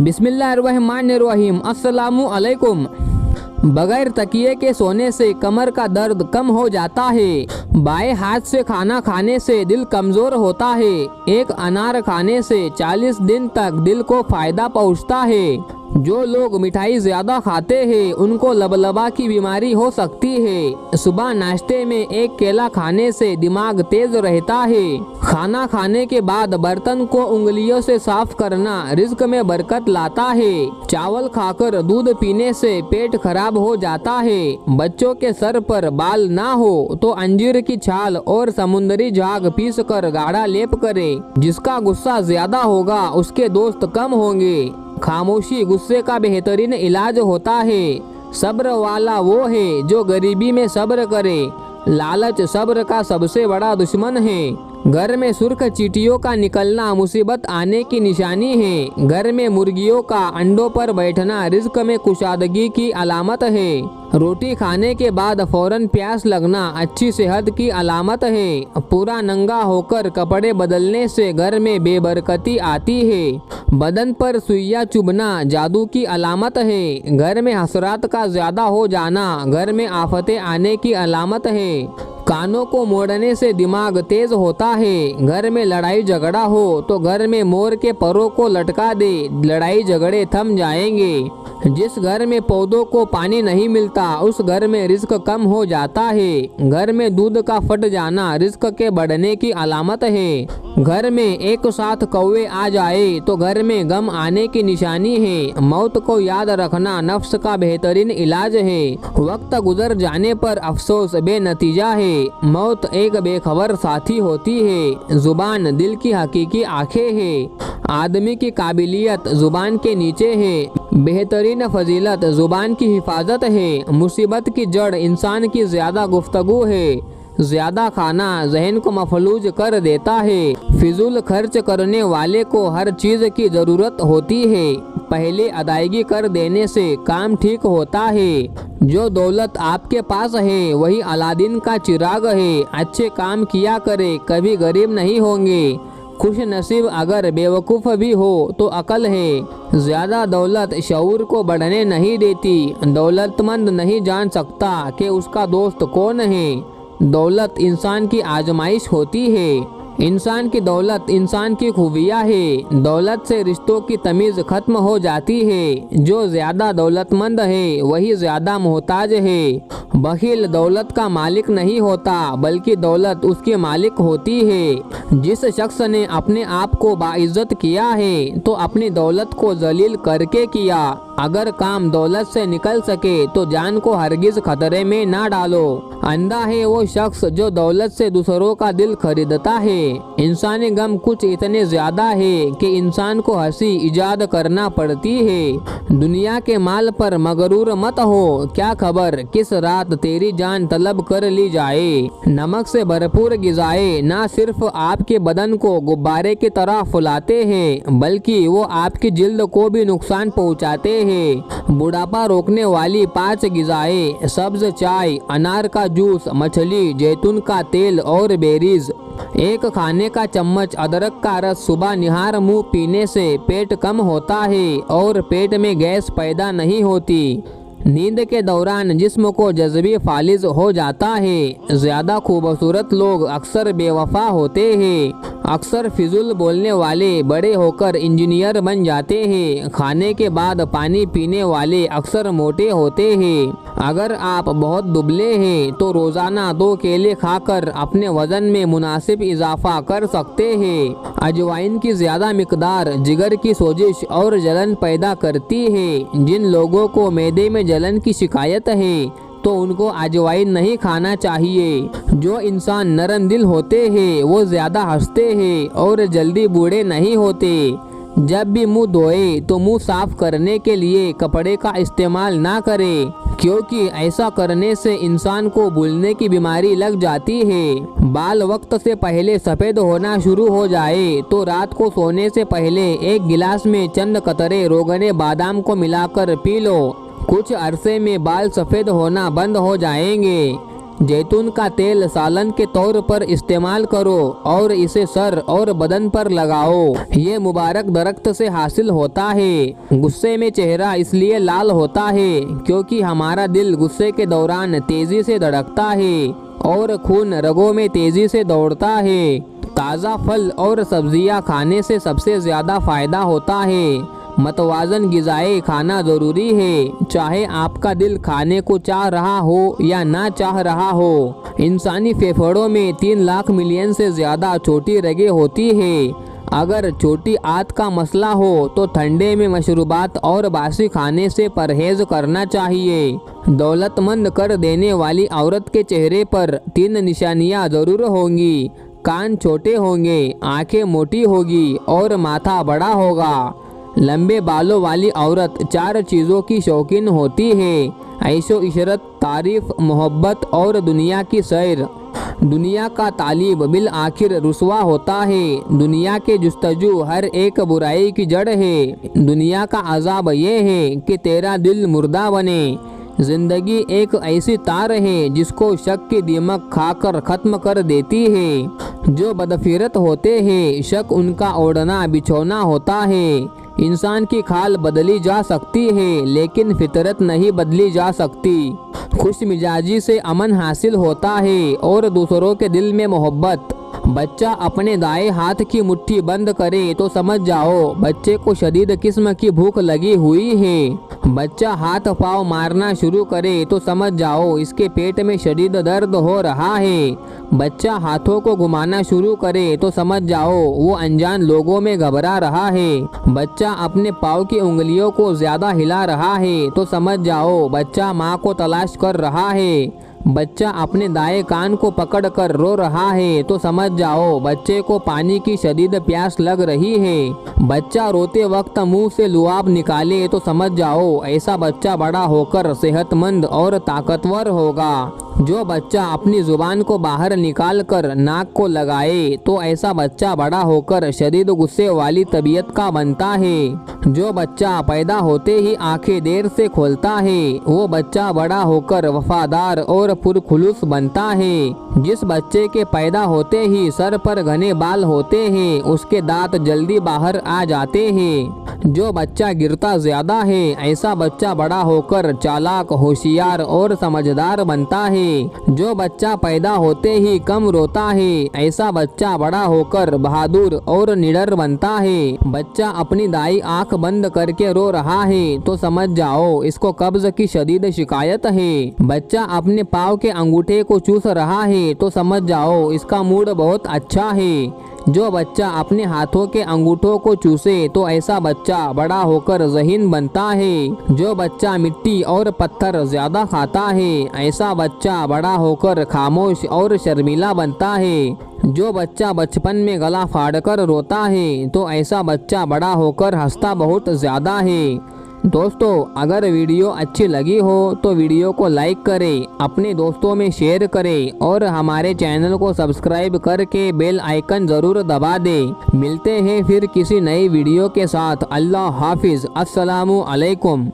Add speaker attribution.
Speaker 1: बिस्मिल्लाहिर्रहमानिर्रहीम। अस्सलामु अलैकुम। बगैर तकिए के सोने से कमर का दर्द कम हो जाता है। बाएं हाथ से खाना खाने से दिल कमज़ोर होता है। एक अनार खाने से 40 दिन तक दिल को फ़ायदा पहुंचता है। जो लोग मिठाई ज़्यादा खाते हैं उनको लबलबा की बीमारी हो सकती है। सुबह नाश्ते में एक केला खाने से दिमाग तेज रहता है। खाना खाने के बाद बर्तन को उंगलियों से साफ करना रिज्क में बरकत लाता है। चावल खाकर दूध पीने से पेट खराब हो जाता है। बच्चों के सर पर बाल ना हो तो अंजीर की छाल और समुद्री झाग पीस कर गाढ़ा लेप करे। जिसका गुस्सा ज्यादा होगा उसके दोस्त कम होंगे। खामोशी गुस्से का बेहतरीन इलाज होता है। सब्र वाला वो है जो गरीबी में सब्र करे। लालच सब्र का सबसे बड़ा दुश्मन है। घर में सुर्ख चींटियों का निकलना मुसीबत आने की निशानी है। घर में मुर्गियों का अंडों पर बैठना रिज्क में कुशादगी की अलामत है। रोटी खाने के बाद फौरन प्यास लगना अच्छी सेहत की अलामत है। पूरा नंगा होकर कपड़े बदलने से घर में बेबरकती आती है। बदन पर सुइया चुभना जादू की अलामत है। घर में हसरात का ज्यादा हो जाना घर में आफतें आने की अलामत है। कानों को मोड़ने से दिमाग तेज होता है। घर में लड़ाई झगड़ा हो तो घर में मोर के परों को लटका दे, लड़ाई झगड़े थम जाएंगे। जिस घर में पौधों को पानी नहीं मिलता उस घर में रिस्क कम हो जाता है। घर में दूध का फट जाना रिस्क के बढ़ने की अलामत है। घर में एक साथ कौवे आ जाए तो घर में गम आने की निशानी है। मौत को याद रखना नफ्स का बेहतरीन इलाज है। वक्त गुजर जाने पर अफसोस बेनतीजा है। मौत एक बेखबर साथी होती है। जुबान दिल की हकीकी आंखें है। आदमी की काबिलियत जुबान के नीचे है। बेहतरीन फजीलत जुबान की हिफाजत है। मुसीबत की जड़ इंसान की ज्यादा गुफ्तगू है। ज्यादा खाना जहन को मफलूज कर देता है। फिजूल खर्च करने वाले को हर चीज की जरूरत होती है। पहले अदायगी कर देने से काम ठीक होता है। जो दौलत आपके पास है वही अलादीन का चिराग है। अच्छे काम किया करे, कभी गरीब नहीं होंगे। खुश नसीब अगर बेवकूफ़ भी हो तो अकल है। ज़्यादा दौलत शऊर को बढ़ने नहीं देती। दौलतमंद नहीं जान सकता कि उसका दोस्त कौन है। दौलत इंसान की आजमाइश होती है। इंसान की दौलत इंसान की खूबियाँ है। दौलत से रिश्तों की तमीज़ खत्म हो जाती है। जो ज़्यादा दौलतमंद है वही ज़्यादा मोहताज है। बखील दौलत का मालिक नहीं होता बल्कि दौलत उसके मालिक होती है। जिस शख्स ने अपने आप को बाइज्जत किया है तो अपनी दौलत को जलील करके किया। अगर काम दौलत से निकल सके तो जान को हरगिज खतरे में ना डालो। अंधा है वो शख्स जो दौलत से दूसरों का दिल खरीदता है। इंसानी गम कुछ इतने ज्यादा है कि इंसान को हंसी इजाद करना पड़ती है। दुनिया के माल पर मगरूर मत हो, क्या खबर किस रात तेरी जान तलब कर ली जाए। नमक से भरपूर गिज़ाए ना सिर्फ आपके बदन को गुब्बारे की तरह फुलाते हैं बल्कि वो आपकी जिल्द को भी नुकसान पहुंचाते हैं। बुढ़ापा रोकने वाली 5 गिज़ाएं सब्ज चाय, अनार का जूस, मछली, जैतून का तेल और बेरीज। एक खाने का चम्मच अदरक का रस सुबह निहार मुंह पीने से पेट कम होता है और पेट में गैस पैदा नहीं होती। नींद के दौरान जिस्म को जज्बी फालिज हो जाता है। ज्यादा खूबसूरत लोग अक्सर बेवफा होते हैं। अक्सर फिजूल बोलने वाले बड़े होकर इंजीनियर बन जाते हैं। खाने के बाद पानी पीने वाले अक्सर मोटे होते हैं। अगर आप बहुत दुबले हैं तो रोजाना 2 केले खाकर अपने वजन में मुनासिब इजाफा कर सकते हैं। अजवाइन की ज्यादा मिकदार जिगर की सोजिश और जलन पैदा करती है। जिन लोगों को मैदे में जलन की शिकायत है तो उनको अजवाइन नहीं खाना चाहिए। जो इंसान नरम दिल होते हैं वो ज्यादा हंसते हैं और जल्दी बूढ़े नहीं होते। जब भी मुंह धोए तो मुंह साफ करने के लिए कपड़े का इस्तेमाल ना करें क्योंकि ऐसा करने से इंसान को भूलने की बीमारी लग जाती है। बाल वक्त से पहले सफ़ेद होना शुरू हो जाए तो रात को सोने से पहले एक गिलास में चंद कतरे रोगने बादाम को मिलाकर पी लो। कुछ अरसे में बाल सफ़ेद होना बंद हो जाएंगे। जैतून का तेल सालन के तौर पर इस्तेमाल करो और इसे सर और बदन पर लगाओ। ये मुबारक दरख्त से हासिल होता है। गुस्से में चेहरा इसलिए लाल होता है क्योंकि हमारा दिल गुस्से के दौरान तेजी से धड़कता है और खून रगों में तेजी से दौड़ता है। ताज़ा फल और सब्जियां खाने से सबसे ज़्यादा फायदा होता है। मतवाजन ग़िज़ाएं खाना ज़रूरी है, चाहे आपका दिल खाने को चाह रहा हो या ना चाह रहा हो। इंसानी फेफड़ों में 3 लाख मिलियन से ज़्यादा छोटी रगें होती है। अगर छोटी आंत का मसला हो तो ठंडे में मशरूबात और बासी खाने से परहेज करना चाहिए। दौलतमंद कर देने वाली औरत के चेहरे पर 3 निशानियां ज़रूर होंगी। कान छोटे होंगे, आंखें मोटी होगी और माथा बड़ा होगा। लंबे बालों वाली औरत 4 चीज़ों की शौकीन होती है: ऐशो इशरत, तारीफ, मोहब्बत और दुनिया की सैर। दुनिया का तालिब बिल आखिर रुसवा होता है। दुनिया के जुस्तजू हर एक बुराई की जड़ है। दुनिया का अजाब ये है कि तेरा दिल मुर्दा बने। जिंदगी एक ऐसी तार है जिसको शक की दीमक खाकर ख़त्म कर देती है। जो बदफिरत होते हैं, शक उनका ओढ़ना बिछौना होता है। इंसान की खाल बदली जा सकती है लेकिन फितरत नहीं बदली जा सकती। खुश मिजाजी से अमन हासिल होता है और दूसरों के दिल में मोहब्बत। बच्चा अपने दाएं हाथ की मुट्ठी बंद करे तो समझ जाओ बच्चे को शदीद किस्म की भूख लगी हुई है। बच्चा हाथ पाँव मारना शुरू करे तो समझ जाओ इसके पेट में शदीद दर्द हो रहा है। बच्चा हाथों को घुमाना शुरू करे तो समझ जाओ वो अनजान लोगों में घबरा रहा है। बच्चा अपने पाँव की उंगलियों को ज्यादा हिला रहा है तो समझ जाओ बच्चा माँ को तलाश कर रहा है। बच्चा अपने दाएं कान को पकड़कर रो रहा है तो समझ जाओ बच्चे को पानी की शदीद प्यास लग रही है। बच्चा रोते वक्त मुंह से लुआब निकाले तो समझ जाओ ऐसा बच्चा बड़ा होकर सेहतमंद और ताकतवर होगा। जो बच्चा अपनी जुबान को बाहर निकाल कर नाक को लगाए तो ऐसा बच्चा बड़ा होकर शदीद गुस्से वाली तबीयत का बनता है। जो बच्चा पैदा होते ही आंखें देर से खोलता है वो बच्चा बड़ा होकर वफादार और पुरखुलूस बनता है। जिस बच्चे के पैदा होते ही सर पर घने बाल होते हैं उसके दांत जल्दी बाहर आ जाते हैं। जो बच्चा गिरता ज्यादा है ऐसा बच्चा बड़ा होकर चालाक, होशियार और समझदार बनता है। जो बच्चा पैदा होते ही कम रोता है ऐसा बच्चा बड़ा होकर बहादुर और निडर बनता है। बच्चा अपनी दाई आंख बंद करके रो रहा है तो समझ जाओ इसको कब्ज की शदीद शिकायत है। बच्चा अपने पाँव के अंगूठे को चूस रहा है तो समझ जाओ इसका मूड बहुत अच्छा है। जो बच्चा अपने हाथों के अंगूठों को चूसे तो ऐसा बच्चा बड़ा होकर ज़हीन बनता है। जो बच्चा मिट्टी और पत्थर ज़्यादा खाता है ऐसा बच्चा बड़ा होकर खामोश और शर्मीला बनता है। जो बच्चा बचपन में गला फाड़कर रोता है तो ऐसा बच्चा बड़ा होकर हंसता बहुत ज़्यादा है। दोस्तों, अगर वीडियो अच्छी लगी हो तो वीडियो को लाइक करें, अपने दोस्तों में शेयर करें और हमारे चैनल को सब्सक्राइब करके बेल आइकन ज़रूर दबा दें। मिलते हैं फिर किसी नई वीडियो के साथ। अल्लाह हाफिज़। अस्सलामु अलैकुम।